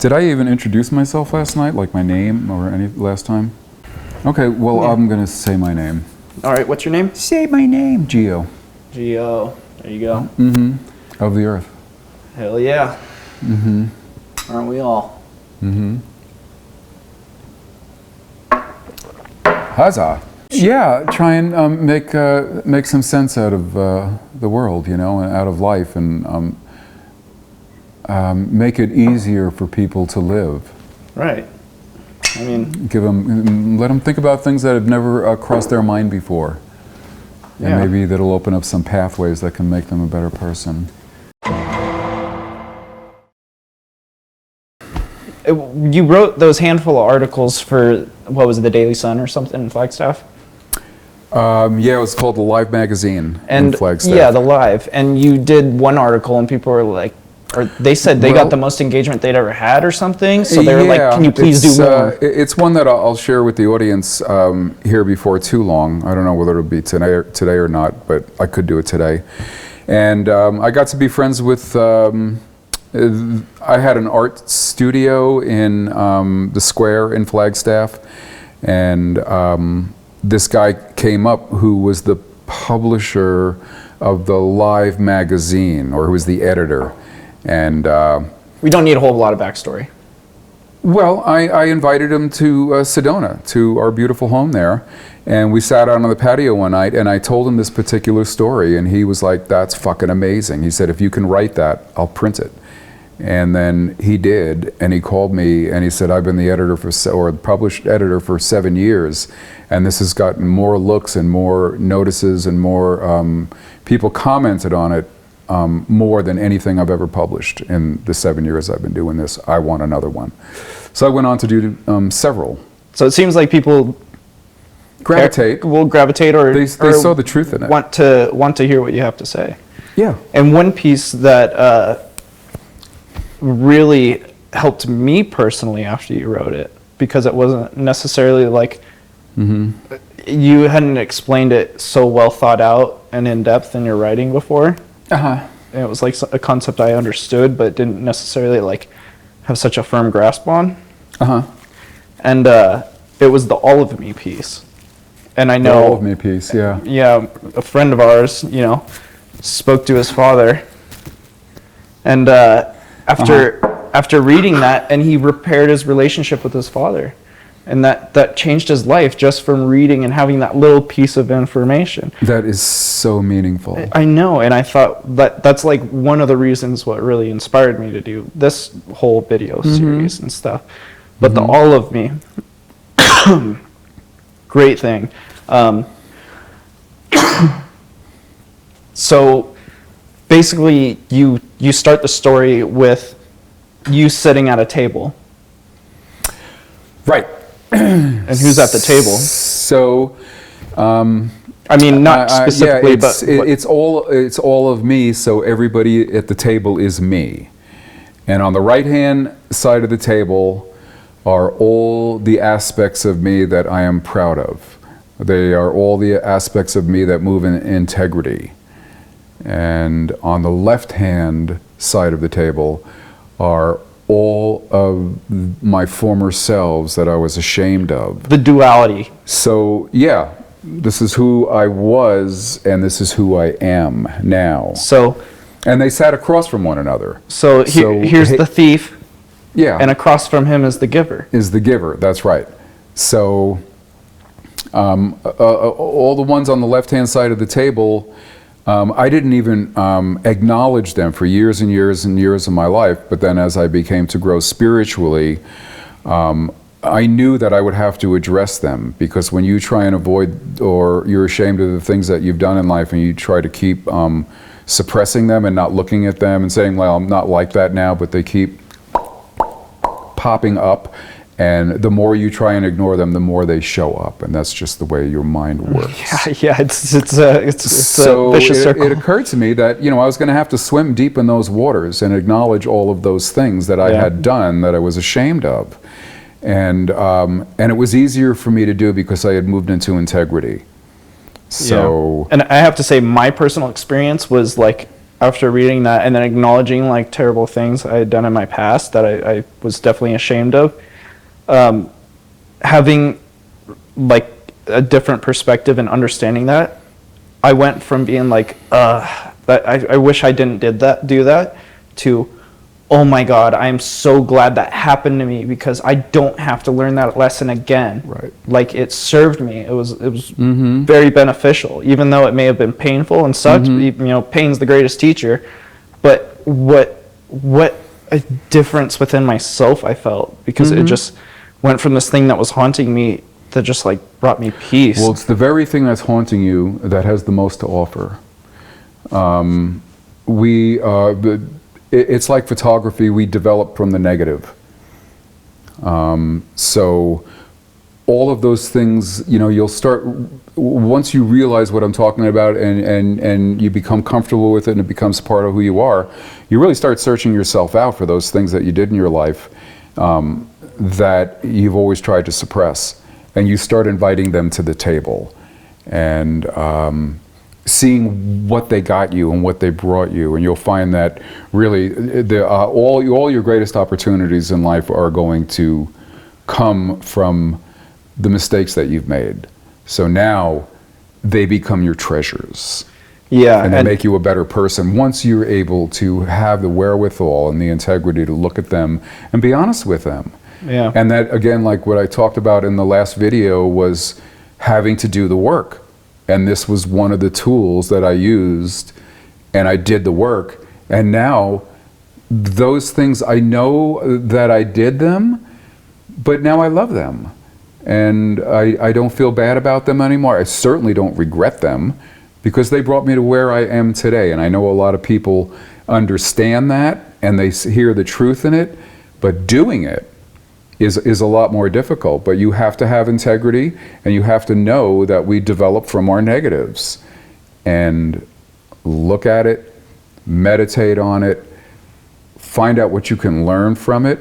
Did I even introduce myself last night, like my name or any last time? Okay, well, Yeah. I'm gonna say my name. All right, what's your name? Say my name. Geo. Geo. There you go. Of the earth. Hell yeah. Aren't we all? Huzzah. Yeah, try and make some sense out of the world, you know, and out of life, and make it easier for people to live. Right. I mean, Let them think about things that have never crossed their mind before, and Yeah. maybe that'll open up some pathways that can make them a better person. you wrote those handful of articles for, what was it, the Daily Sun or something in Flagstaff? Yeah, it was called the Live magazine in And Flagstaff. yeah, the Live. And you did one article and people were like, or they said they got the most engagement they'd ever had or something. So they were like, can you please do more? It's one that I'll share with the audience here before too long. I don't know whether it'll be today or not, but I could do it today. And I got to be friends with, I had an art studio in the square in Flagstaff, and this guy came up who was the publisher of the Live magazine, or who was the editor. And We don't need a whole lot of backstory. well, I invited him to Sedona, to our beautiful home there, and we sat out on the patio one night, and I told him this particular story, and he was like, "That's fucking amazing." He said, "If you can write that, I'll print it." And then he did, and he called me, and he said, "I've been the editor or the published editor for 7 years, and this has gotten more looks and more notices and more people commented on it more than anything I've ever published in the 7 years I've been doing this. I want another one." So I went on to do several. So it seems like people will gravitate or They saw the truth in it. want to hear what you have to say. Yeah. And one piece that really helped me personally after you wrote it, because it wasn't necessarily like you hadn't explained it so well thought out and in depth in your writing before. And it was like a concept I understood but didn't necessarily like have such a firm grasp on. And it was the All of Me piece. And I know All of Me piece, yeah. Yeah, a friend of ours, you know, spoke to his father, and after reading that, and he repaired his relationship with his father, and that changed his life just from reading and having that little piece of information. That is so meaningful. I know, and I thought that's like one of the reasons what really inspired me to do this whole video series and stuff. But the All of Me, great thing. So basically, you start the story with you sitting at a table. Right. And who's at the table? So, I mean, not specifically, yeah, but it's all of me. So everybody at the table is me, and on the right-hand side of the table are all the aspects of me that I am proud of. They are all the aspects of me that move in integrity. And on the left-hand side of the table are all of my former selves that I was ashamed of. the duality. So, yeah, this is who I was, and this is who I am now. So And they sat across from one another. Here's the thief, Yeah. and across from him is the giver. Is the giver, that's right. So all the ones on the left-hand side of the table, I didn't even acknowledge them for years and years and years of my life, but then as I became to grow spiritually, I knew that I would have to address them, because when you try and avoid, or you're ashamed of the things that you've done in life, and you try to keep suppressing them and not looking at them and saying, well, I'm not like that now, but they keep popping up, and the more you try and ignore them, the more they show up, and that's just the way your mind works. Yeah, it's a vicious circle. It occurred to me that, you know, I was going to have to swim deep in those waters and acknowledge all of those things that I had done that I was ashamed of, and it was easier for me to do because I had moved into integrity. So and I have to say, my personal experience was like, after reading that and then acknowledging like terrible things I had done in my past that I was definitely ashamed of, having like a different perspective and understanding that, I went from being like, that I wish I didn't do that, to, oh my God, I'm so glad that happened to me because I don't have to learn that lesson again. Right. Like it served me. It was very beneficial, even though it may have been painful and sucked. You know, pain's the greatest teacher. But what a difference within myself I felt, because it just went from this thing that was haunting me that just like brought me peace. Well, it's the very thing that's haunting you that has the most to offer. It's like photography, we develop from the negative. So all of those things, you know, you'll start, once you realize what I'm talking about and you become comfortable with it and it becomes part of who you are, you really start searching yourself out for those things that you did in your life that you've always tried to suppress. And you start inviting them to the table and seeing what they got you and what they brought you. And you'll find that really all your greatest opportunities in life are going to come from the mistakes that you've made. So now they become your treasures. Yeah. And they make you a better person once you're able to have the wherewithal and the integrity to look at them and be honest with them. Yeah. And that, again, like what I talked about in the last video, was having to do the work. And this was one of the tools that I used, and I did the work. And now those things, I know that I did them, but now I love them. And I don't feel bad about them anymore. I certainly don't regret them, because they brought me to where I am today. And I know a lot of people understand that and they hear the truth in it, but doing it is a lot more difficult. But you have to have integrity, and you have to know that we develop from our negatives. And look at it, meditate on it, find out what you can learn from it.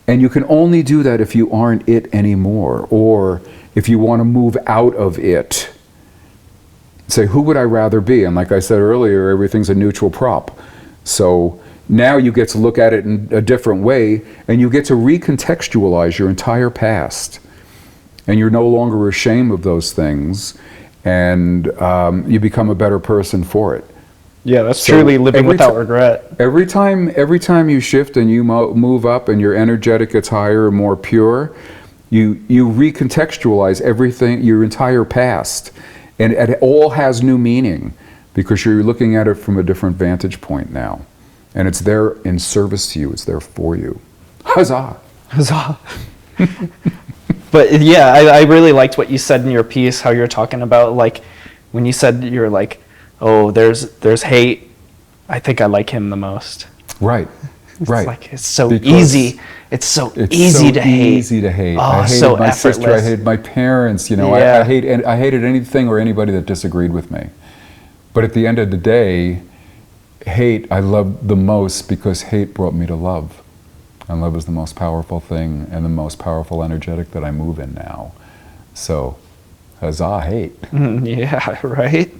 And you can only do that if you aren't it anymore, or if you want to move out of it. Say, who would I rather be? And like I said earlier, everything's a neutral prop. So now you get to look at it in a different way, and you get to recontextualize your entire past. And you're no longer ashamed of those things, and you become a better person for it. Yeah, that's So truly living without regret. Every time you shift and you move up and your energetic gets higher and more pure, you recontextualize everything, your entire past. And it all has new meaning, because you're looking at it from a different vantage point now. And it's there in service to you. It's there for you. Huzzah! Huzzah. But yeah, I really liked what you said in your piece, how you're talking about, like, when you said you're like, oh, there's hate, I think I like him the most. Right. Right. It's like, it's so Because easy. It's so easy to hate. Easy to hate. Oh, I hated so my sister. I effortless. hated my parents. You know, Yeah. I hated anything or anybody that disagreed with me. But at the end of the day, hate I loved the most, because hate brought me to love. And love is the most powerful thing and the most powerful energetic that I move in now. So, huzzah, hate. Yeah, right?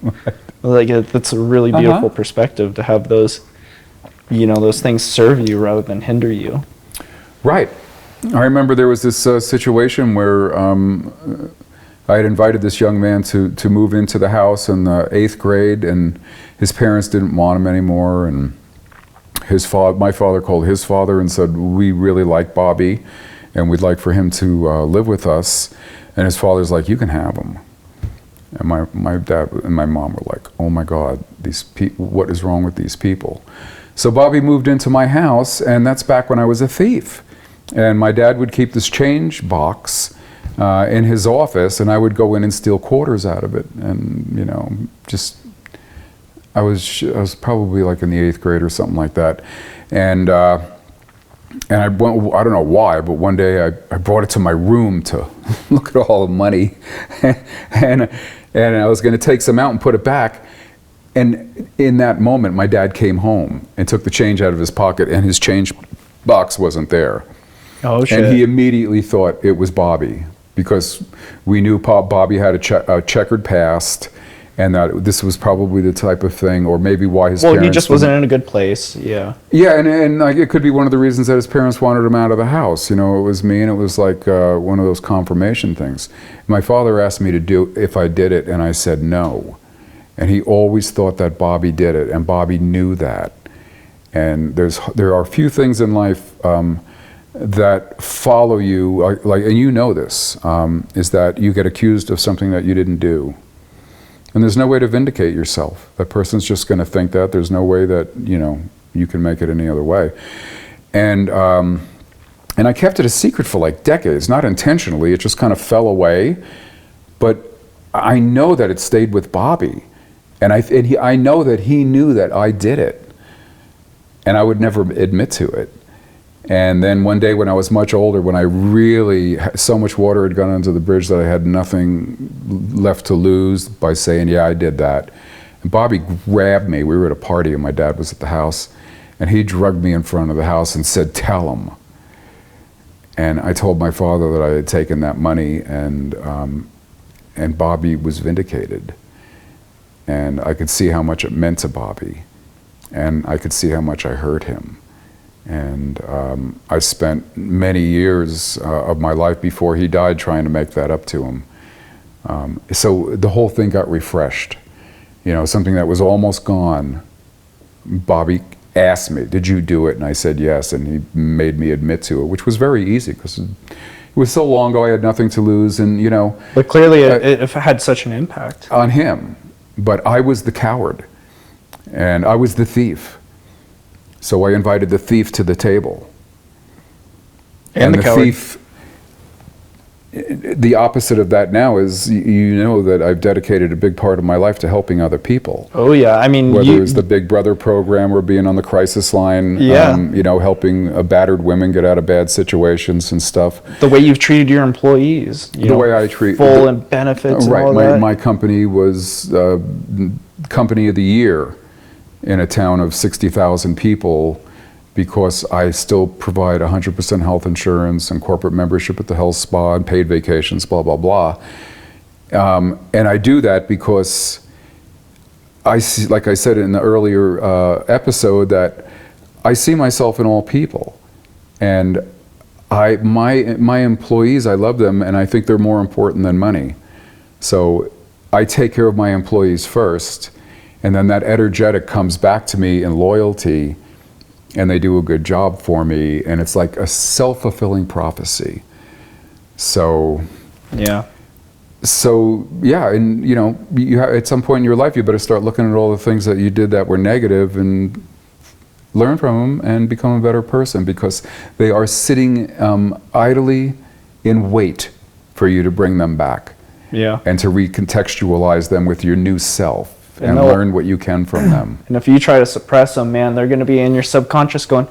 Like, that's a really beautiful perspective to have those, you know, those things serve you rather than hinder you. Right. I remember there was this situation where I had invited this young man to move into the house in the 8th grade, and his parents didn't want him anymore. And my father called his father and said, we really like Bobby, and we'd like for him to live with us. And his father's like, you can have him. And my dad and my mom were like, oh my God, what is wrong with these people? So Bobby moved into my house, and that's back when I was a thief. And my dad would keep this change box in his office, and I would go in and steal quarters out of it. And, you know, just, I was probably like in the 8th grade or something like that. And I went, I don't know why, but one day I brought it to my room to look at all the money. and I was going to take some out and put it back. And in that moment, my dad came home and took the change out of his pocket, and his change box wasn't there. Oh, shit. And he immediately thought it was Bobby, because we knew Bobby had a checkered past, and that this was probably the type of thing, or maybe why his Well, parents. he just wasn't in a good place. Yeah. Yeah, and like it could be one of the reasons that his parents wanted him out of the house. You know, it was me, and it was like one of those confirmation things. My father asked me to do if I did it, and I said no. And he always thought that Bobby did it, and Bobby knew that. And there are few things in life that follow you, like, and you know this, is that you get accused of something that you didn't do. And there's no way to vindicate yourself. That person's just going to think that. There's no way that, you know, you can make it any other way. And I kept it a secret for like decades, not intentionally. It just kind of fell away. But I know that it stayed with Bobby. And I know that he knew that I did it. And I would never admit to it. And then one day when I was much older, when I really, so much water had gone under the bridge that I had nothing left to lose by saying, yeah, I did that. And Bobby grabbed me. We were at a party and my dad was at the house. And he drugged me in front of the house and said, tell him. And I told my father that I had taken that money, and Bobby was vindicated. And I could see how much it meant to Bobby. And I could see how much I hurt him. And I spent many years of my life before he died trying to make that up to him. So the whole thing got refreshed. You know, something that was almost gone. Bobby asked me, did you do it? And I said yes, and he made me admit to it, which was very easy because it was so long ago I had nothing to lose, and you know. But clearly it had such an impact. On him. But I was the coward, and I was the thief. So I invited the thief to the table. And the coward. Thief, the opposite of that now is, you know that I've dedicated a big part of my life to helping other people. Oh yeah, I mean, Whether it's the Big Brother program or being on the crisis line, Yeah. You know, helping battered women get out of bad situations and stuff. the way you've treated your employees, The way I treat full and benefits, and right. all that. My company was Company of the Year in a town of 60,000 people, because I still provide 100% health insurance and corporate membership at the health spa and paid vacations, blah, blah, blah. And I do that because I see, like I said in the earlier episode, that I see myself in all people. And my employees, I love them, and I think they're more important than money. So I take care of my employees first, and then that energetic comes back to me in loyalty, and they do a good job for me, and it's like a self-fulfilling prophecy. So Yeah. And you know, at some point in your life you better start looking at all the things that you did that were negative and learn from them and become a better person, because they are sitting idly in wait for you to bring them back. Yeah. And to recontextualize them with your new self and they'll- learn what you can from them. And if you try to suppress them, man, they're going to be in your subconscious going,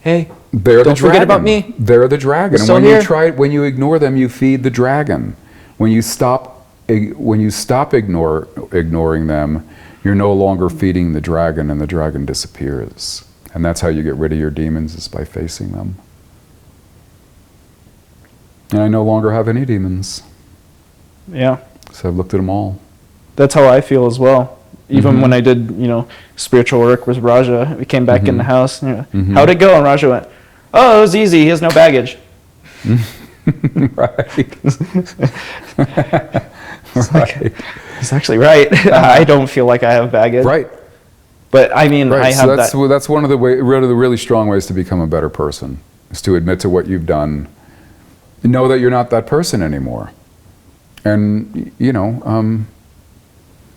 hey, They're the don't forget dragon. about me. They're the dragon. Still And here. when you ignore them, you feed the dragon. When you stop ignoring them, you're no longer feeding the dragon, and the dragon disappears. And that's how you get rid of your demons, is by facing them. And I no longer have any demons, Yeah. so I've looked at them all. That's how I feel as well. Even Mhm. when I did, spiritual work with Raja, we came back in the house. How'd it go? And Raja went, "Oh, it was easy. He has no baggage." Right. Right. He's actually right. I don't feel like I have baggage. Right. But I mean, I Right. have So that's that. that's one of the really strong ways to become a better person, is to admit to what you've done, know that you're not that person anymore, and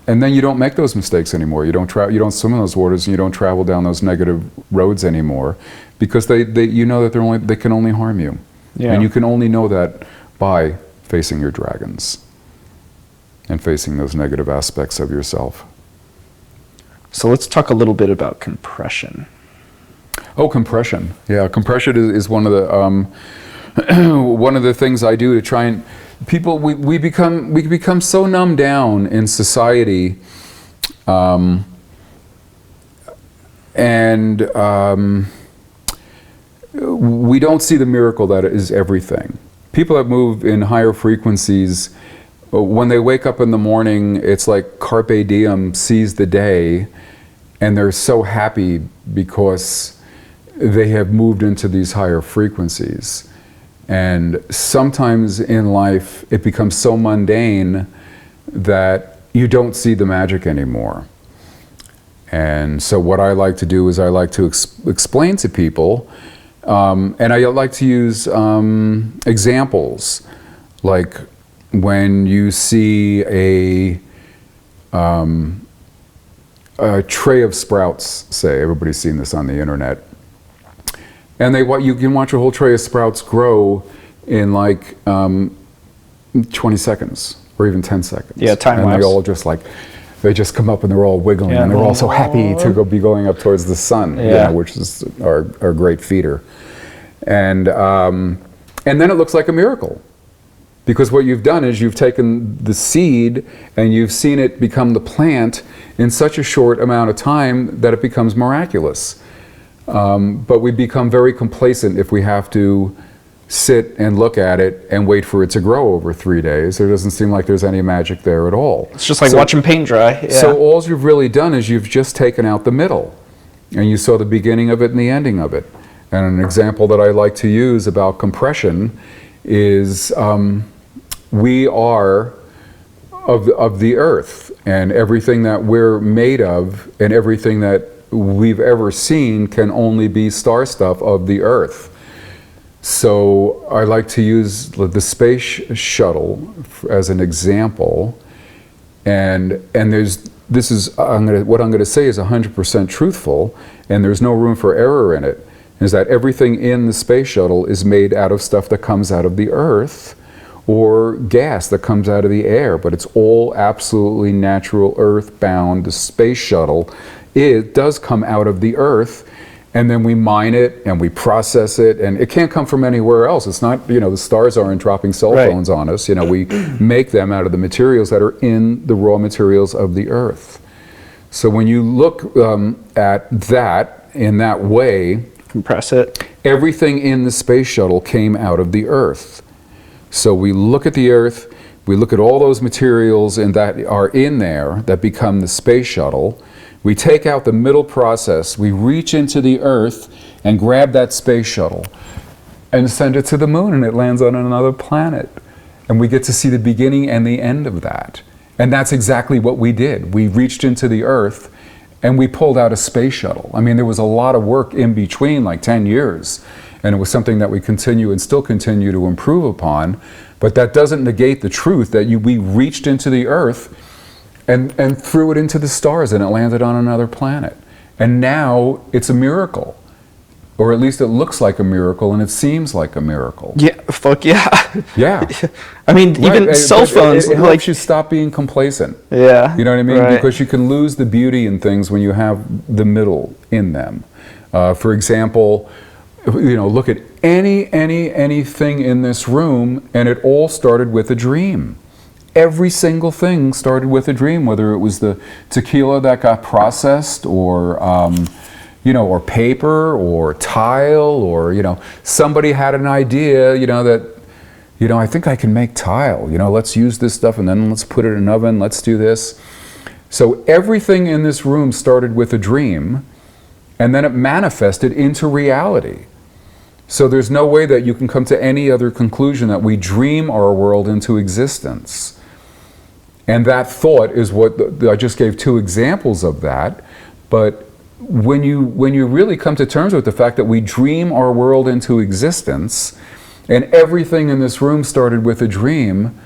and then you don't make those mistakes anymore. You don't swim in those waters, and you don't travel down those negative roads anymore, because they you know that they can only harm you. Yeah. And you can only know that by facing your dragons and facing those negative aspects of yourself. So let's talk a little bit about compression. Oh, compression. Yeah, compression is one of the one of the things I do to try and we become so numbed down in society, and we don't see the miracle that is everything. People that move in higher frequencies when they wake up in the morning, it's like carpe diem, seize the day, and they're so happy because they have moved into these higher frequencies. And sometimes in life, it becomes so mundane that you don't see the magic anymore. And so what I like to do is I like to explain to people, and I like to use examples, like when you see a tray of sprouts, say, everybody's seen this on the internet, and you can watch a whole tray of sprouts grow in like 20 seconds or even 10 seconds. Yeah, time and lapse. they all just like, they just come up and they're all wiggling, Yeah. and they're all so happy to be going up towards the sun, Yeah. which is our great feeder. And then it looks like a miracle. Because what you've done is you've taken the seed and you've seen it become the plant in such a short amount of time that it becomes miraculous. But we become very complacent if we have to sit and look at it and wait for it to grow over 3 days. There doesn't seem like there's any magic there at all. It's just like watching paint dry. Yeah. So all you've really done is you've just taken out the middle, and you saw the beginning of it and the ending of it. And an example that I like to use about compression is we are of the earth, and everything that we're made of and everything that we've ever seen can only be star stuff of the earth. So I like to use the space shuttle as an example, and what I'm going to say is 100% truthful, and there's no room for error in it. Is that everything in the space shuttle is made out of stuff that comes out of the earth, or gas that comes out of the air, but it's all absolutely natural, earth-bound. The space shuttle, it does come out of the earth, and then we mine it and we process it, and it can't come from anywhere else. It's not, the stars aren't dropping cell phones on us. We make them out of the materials that are in the raw materials of the earth. So when you look at that in that way, compress it. Everything in the space shuttle came out of the earth. So we look at the earth, we look at all those materials and that are in there that become the space shuttle. We take out the middle process, we reach into the earth and grab that space shuttle and send it to the moon, and it lands on another planet. And we get to see the beginning and the end of that. And that's exactly what we did. We reached into the earth and we pulled out a space shuttle. I mean, there was a lot of work in between, like 10 years. And it was something that we continue and still continue to improve upon. But that doesn't negate the truth that we reached into the earth and threw it into the stars, and it landed on another planet. And now it's a miracle. Or at least it looks like a miracle, and it seems like a miracle. Yeah, fuck yeah. Yeah. I mean, even cell phones. It helps you stop being complacent. Yeah. You know what I mean? Right. Because you can lose the beauty in things when you have the middle in them. For example, look at anything in this room, and it all started with a dream. Every single thing started with a dream, whether it was the tequila that got processed, or or paper, or tile, or somebody had an idea, that I think I can make tile. Let's use this stuff and then let's put it in an oven. Let's do this. So everything in this room started with a dream, and then it manifested into reality. So there's no way that you can come to any other conclusion that we dream our world into existence. And that thought is what I just gave 2 examples of that. But when you really come to terms with the fact that we dream our world into existence, and everything in this room started with a dream,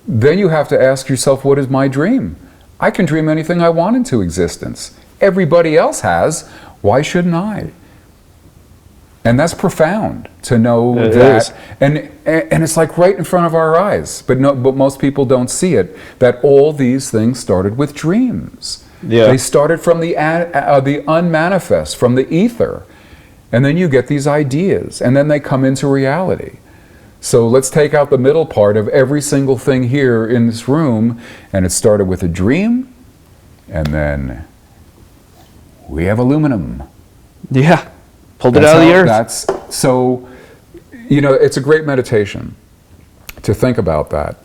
then you have to ask yourself, what is my dream? I can dream anything I want into existence. Everybody else has. Why shouldn't I? And that's profound to know it that. is. And it's like right in front of our eyes. But most people don't see it, that all these things started with dreams. Yeah. They started from the unmanifest, from the ether. And then you get these ideas, and then they come into reality. So let's take out the middle part of every single thing here in this room, and it started with a dream, and then we have aluminum. Yeah. Pulled it out of the earth. It's a great meditation to think about that.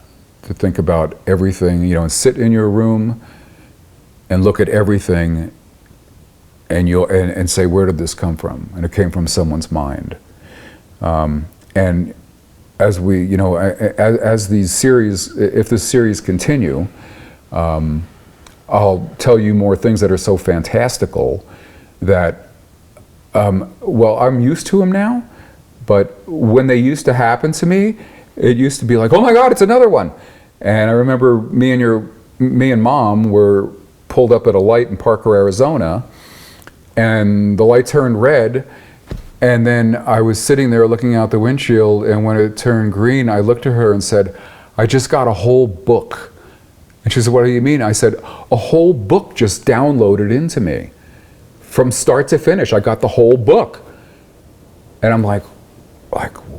to think about everything, and sit in your room and look at everything, and and say, where did this come from? And it came from someone's mind. And as we, as these series, if this series continue, I'll tell you more things that are so fantastical that, well, I'm used to them now, but when they used to happen to me, it used to be like, oh my God, it's another one. And I remember me and Mom were pulled up at a light in Parker, Arizona, and the light turned red, and then I was sitting there looking out the windshield, and when it turned green, I looked at her and said, I just got a whole book. And she said, what do you mean? I said, a whole book just downloaded into me. From start to finish, I got the whole book. And I'm like,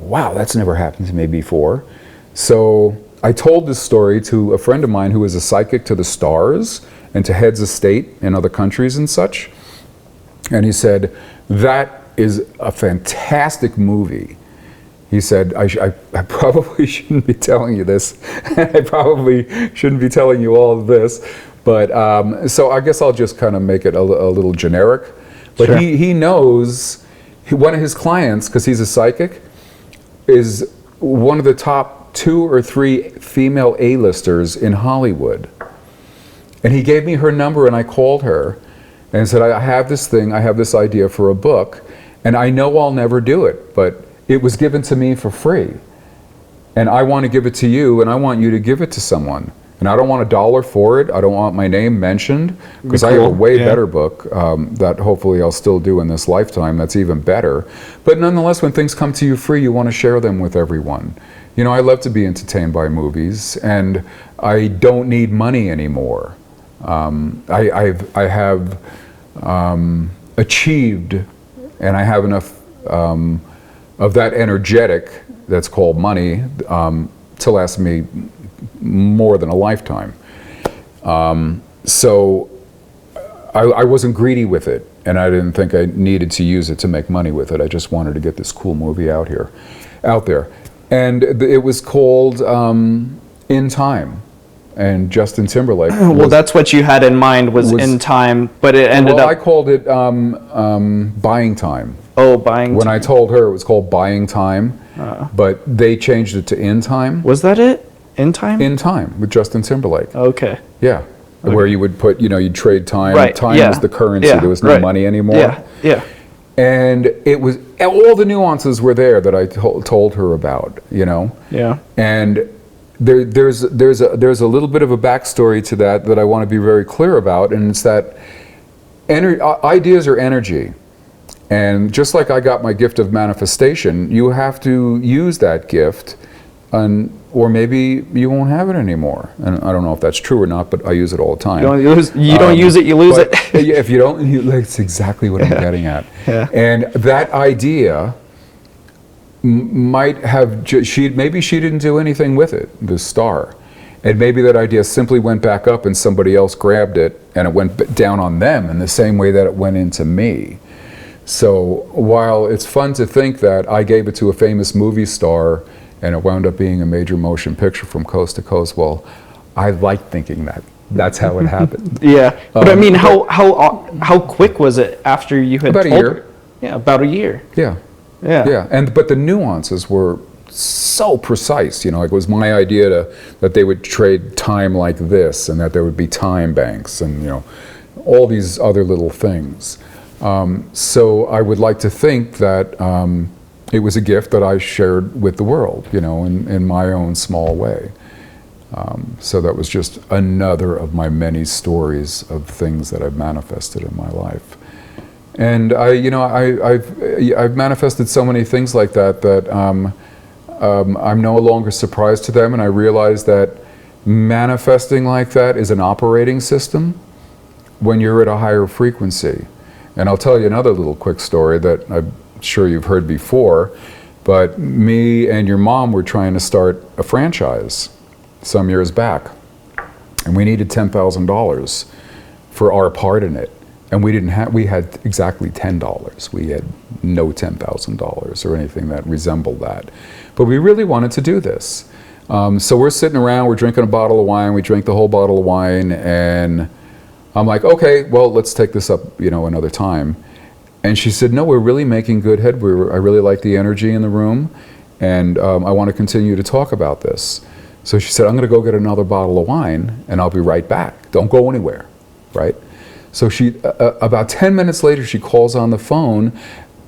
wow, that's never happened to me before. So I told this story to a friend of mine who is a psychic to the stars and to heads of state in other countries and such. And he said, that is a fantastic movie. He said, I probably shouldn't be telling you this. I probably shouldn't be telling you all of this. But so I guess I'll just kind of make it a little generic. But Sure. he knows, one of his clients, because he's a psychic, is one of the top 2 or 3 female A-listers in Hollywood. And he gave me her number, and I called her and said, I have this thing, I have this idea for a book, and I know I'll never do it, but it was given to me for free. And I want to give it to you, and I want you to give it to someone. And I don't want $1 for it. I don't want my name mentioned, because I have a way better book that hopefully I'll still do in this lifetime that's even better. But nonetheless, when things come to you free, you want to share them with everyone. I love to be entertained by movies, and I don't need money anymore. I have achieved, and I have enough of that energetic that's called money to last me more than a lifetime. So I wasn't greedy with it, and I didn't think I needed to use it to make money with it. I just wanted to get this cool movie out there. And it was called In Time. And Justin Timberlake. Well, that's what you had in mind was In Time, but it ended up. I called it Buying Time. Oh, Buying When Time. I told her it was called Buying Time, but they changed it to In Time. Was that it? In Time? In Time with Justin Timberlake. Okay. Yeah. Okay. Where you would put, you'd trade time. Right. Time Yeah. was the currency. Yeah. There was no Right. money anymore. Yeah. Yeah. And it was, all the nuances were there that I told her about, Yeah. And there's a little bit of a backstory to that I want to be very clear about, and it's that ideas are energy. And just like I got my gift of manifestation, you have to use that gift, or maybe you won't have it anymore. And I don't know if that's true or not, but I use it all the time. You don't use it, you lose it. If you don't, that's exactly what I'm getting at. Yeah. And that idea might have, maybe she didn't do anything with it, the star. And maybe that idea simply went back up and somebody else grabbed it and it went down on them in the same way that it went into me. So while it's fun to think that I gave it to a famous movie star and it wound up being a major motion picture from coast to coast, well, I like thinking that. That's how it happened. Yeah. But I mean, how quick was it after you had About a told year. her? Yeah, about a year. Yeah. Yeah. Yeah, but the nuances were so precise. It was my idea that they would trade time like this, and that there would be time banks, and all these other little things. So I would like to think that it was a gift that I shared with the world, in my own small way. So that was just another of my many stories of things that I've manifested in my life. And I've manifested so many things like that I'm no longer surprised to them, and I realize that manifesting like that is an operating system when you're at a higher frequency. And I'll tell you another little quick story that I'm sure you've heard before, but me and your mom were trying to start a franchise some years back, and we needed $10,000 for our part in it. And we had exactly $10. We had no $10,000 or anything that resembled that. But we really wanted to do this. So we're sitting around, we're drinking a bottle of wine, we drink the whole bottle of wine, and I'm like, okay, well, let's take this up, another time. And she said, no, we're really making good headway. I really like the energy in the room, and I want to continue to talk about this. So she said, I'm going to go get another bottle of wine, and I'll be right back. Don't go anywhere, right? So she, about 10 minutes later, she calls on the phone,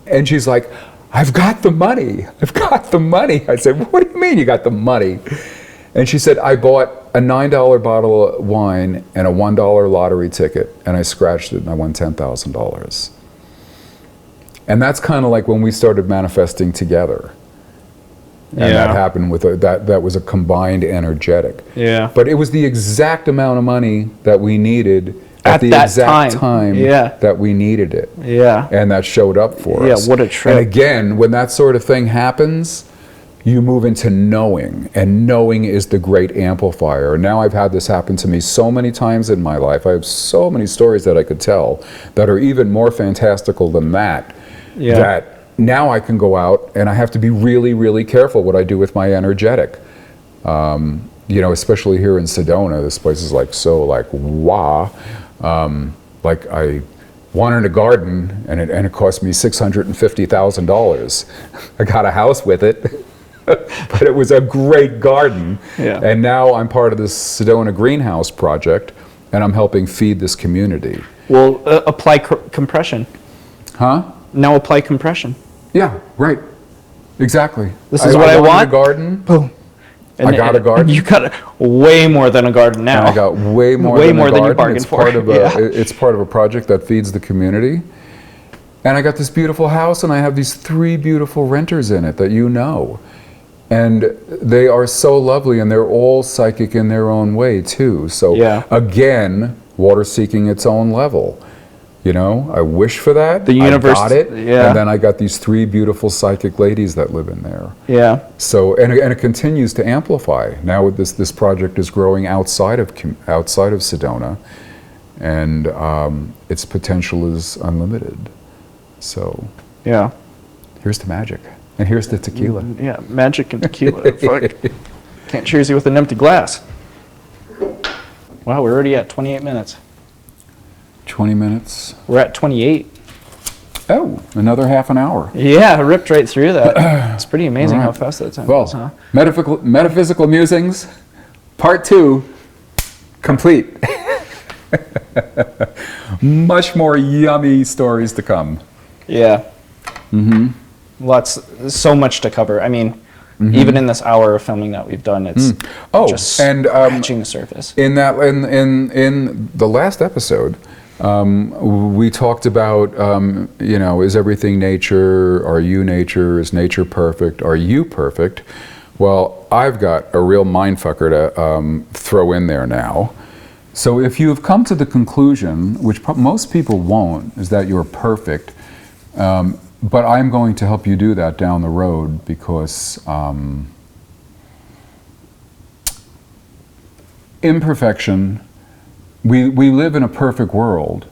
and she's like, I've got the money. I've got the money. I said, what do you mean you got the money? And she said, I bought a $9 bottle of wine and a $1 lottery ticket, and I scratched it, and I won $10,000. And that's kind of like when we started manifesting together. And that happened with that was a combined energetic. Yeah. But it was the exact amount of money that we needed at the that exact time that we needed it. Yeah. And that showed up for us. Yeah, what a trip. And again, when that sort of thing happens, you move into knowing, and knowing is the great amplifier. And now I've had this happen to me so many times in my life. I have so many stories that I could tell that are even more fantastical than that. Yeah. That now I can go out and I have to be really, really careful what I do with my energetic. Especially here in Sedona, this place is wow. Like I wanted a garden, and it cost me $650,000. I got a house with it, but it was a great garden. Yeah. And now I'm part of this Sedona greenhouse project, and I'm helping feed this community. Well, apply compression. Huh? Now apply compression. Yeah, right. Exactly. This is what I wanted want. A garden. Boom. I got a garden. You got way more than a garden now. And I got way more than a than you garden. bargained for. It's part of a project that feeds the community. And I got this beautiful house, and I have these 3 beautiful renters in it that you know. And they are so lovely, and they're all psychic in their own way too. So again, water seeking its own level. I wish for that. The universe, I got it. Yeah. And then I got these 3 beautiful psychic ladies that live in there. Yeah. So and it continues to amplify. Now this project is growing outside of Sedona, and its potential is unlimited. So yeah, here's the magic, and here's the tequila. Yeah, magic and tequila. Fuck. Can't cheers you with an empty glass. Wow, we're already at 28 minutes. 20 minutes. We're at 28. Oh, another half an hour. Yeah, I ripped right through that. It's pretty amazing Right. how fast that time Well, goes, huh? metaphysical musings, part 2, complete. Much more yummy stories to come. Yeah. So much to cover. I mean, even in this hour of filming that we've done, it's just scratching the surface. In the last episode, we talked about, is everything nature? Are you nature? Is nature perfect? Are you perfect? Well, I've got a real mindfucker to throw in there now. So if you've come to the conclusion, which most people won't, is that you're perfect, but I'm going to help you do that down the road, because imperfection, we live in a perfect world,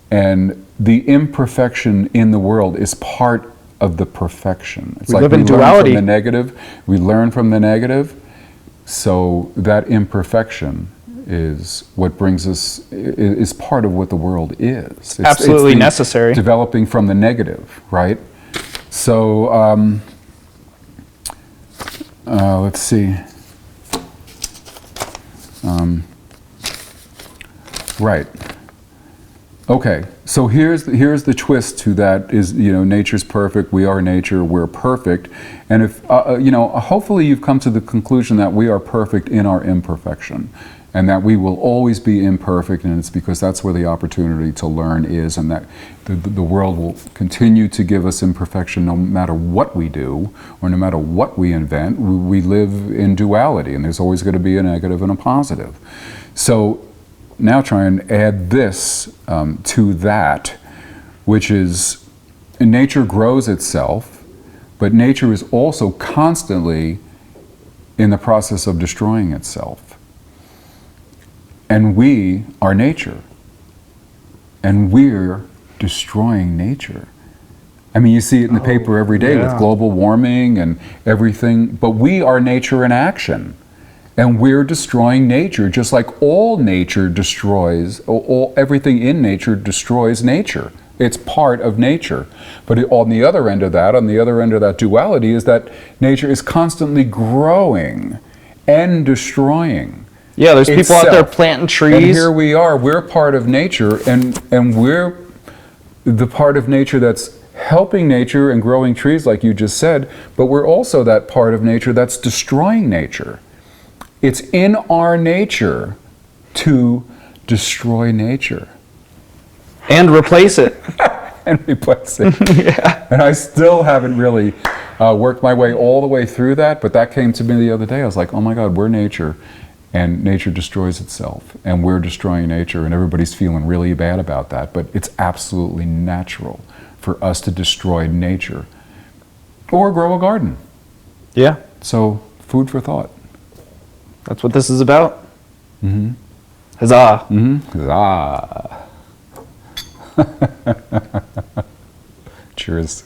and the imperfection in the world is part of the perfection. It's we like live we in learn duality. from the negative, we learn from the negative, so that imperfection is what brings us, is part of what the world is. It's Absolutely the necessary. Developing from the negative, right? So, let's see. Right. Okay. So here's the twist to that is, nature's perfect. We are nature. We're perfect. And if, hopefully you've come to the conclusion that we are perfect in our imperfection, and that we will always be imperfect, and it's because that's where the opportunity to learn is, and that the world will continue to give us imperfection no matter what we do, or no matter what we invent. We live in duality, and there's always going to be a negative and a positive. So now try and add this to that, which is nature grows itself, but nature is also constantly in the process of destroying itself. And we are nature. And we're destroying nature. I mean, you see it in the paper every day with global warming and everything, but we are nature in action. And we're destroying nature, just like all nature destroys, everything in nature destroys nature. It's part of nature. But on the other end of that duality is that nature is constantly growing and destroying. Yeah, there's people out there itself. planting trees. And here we are, we're part of nature, and we're the part of nature that's helping nature and growing trees, like you just said, but we're also that part of nature that's destroying nature. It's in our nature to destroy nature. And replace it. And replace it. Yeah. And I still haven't really worked my way all the way through that, but that came to me the other day. I was like, oh my God, we're nature, and nature destroys itself, and we're destroying nature, and everybody's feeling really bad about that, but it's absolutely natural for us to destroy nature or grow a garden. Yeah. So, food for thought. That's what this is about. Mm-hmm. Huzzah. Mm-hmm. Ah. Cheers.